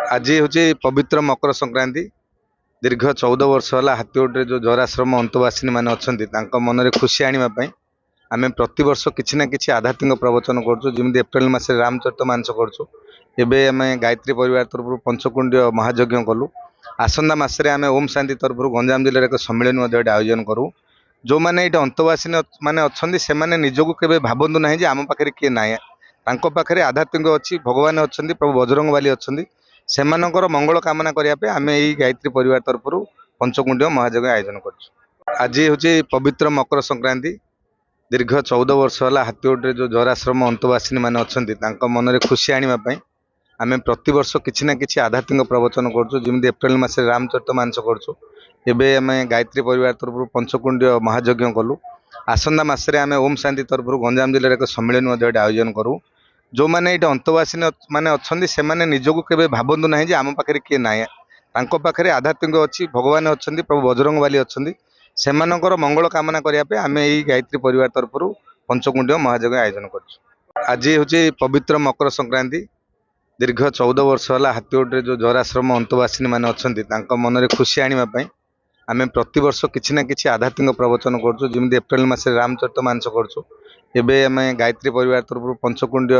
आज हूँ पवित्र मकर संक्रांति। दीर्घ 14 वर्ष है हाथीगोटे जो जराश्रम अंतवासिनी मैंने अच्छा मन में खुशी आने आम प्रतिवर्ष किसी ना कि आध्यात्मिक प्रवचन करमी एप्रिल मस रामचरित मानस करें। गायत्री परिवार तरफ पंचकुंड महायज्ञ कलु। आसंदा मसरे आम ओम शांति तरफ गंजाम जिले एक सम्मेलन आयोजन करूँ। जो मैंने ये अंतवासिनी मैंने अच्छा से निजक के भावतु ना आम पाखे किए ना पाखे आध्यात्मिक अच्छी भगवान अच्छा प्रभु बजरंग बाली अच्छा सेमानकर मंगल कामना करने आम यही गायत्री परिवार तरफ पंचकुंड महायज्ञ आयोजन कर। आज हूँ पवित्र मकर संक्रांति। दीर्घ 14 वर्ष है हाथीगोटे जो जराश्रम अंतवासिनी मैंने अच्छा मन में खुशी आने आम प्रतिवर्ष किसी ना कि आध्यात्मिक प्रवचन करमी एप्रिल मस रामचरित मानस करें। गायत्री परिवार तरफ पंचकुंड महायज्ञ कलु। आसंदा मसरे आम ओम शांति तरफ गंजाम जिले एक सम्मेलन आयोजन करूँ। जो मैंने ये अंतवासिनी मैंने अच्छा से निजक के भावतु ना आम पाखे किए ना पाखे आध्यात्मिक अच्छी भगवान अच्छा प्रभु बजरंग बाली अच्छा सेमानकर मंगल कामना करने आम यही गायत्री परिवार तरफ पंचकुंड महायज्ञ आयोजन कर। आज हूँ पवित्र मकर संक्रांति। दीर्घ 14 वर्ष है हाथीगोटे जो जराश्रम अंतवासिनी मैंने अच्छा मन में खुशी आने आम प्रतिवर्ष किसी ना कि आध्यात्मिक प्रवचन करमी एप्रिल मस रामचरित मानस करें। गायत्री परिवार तरफ पंचकुंड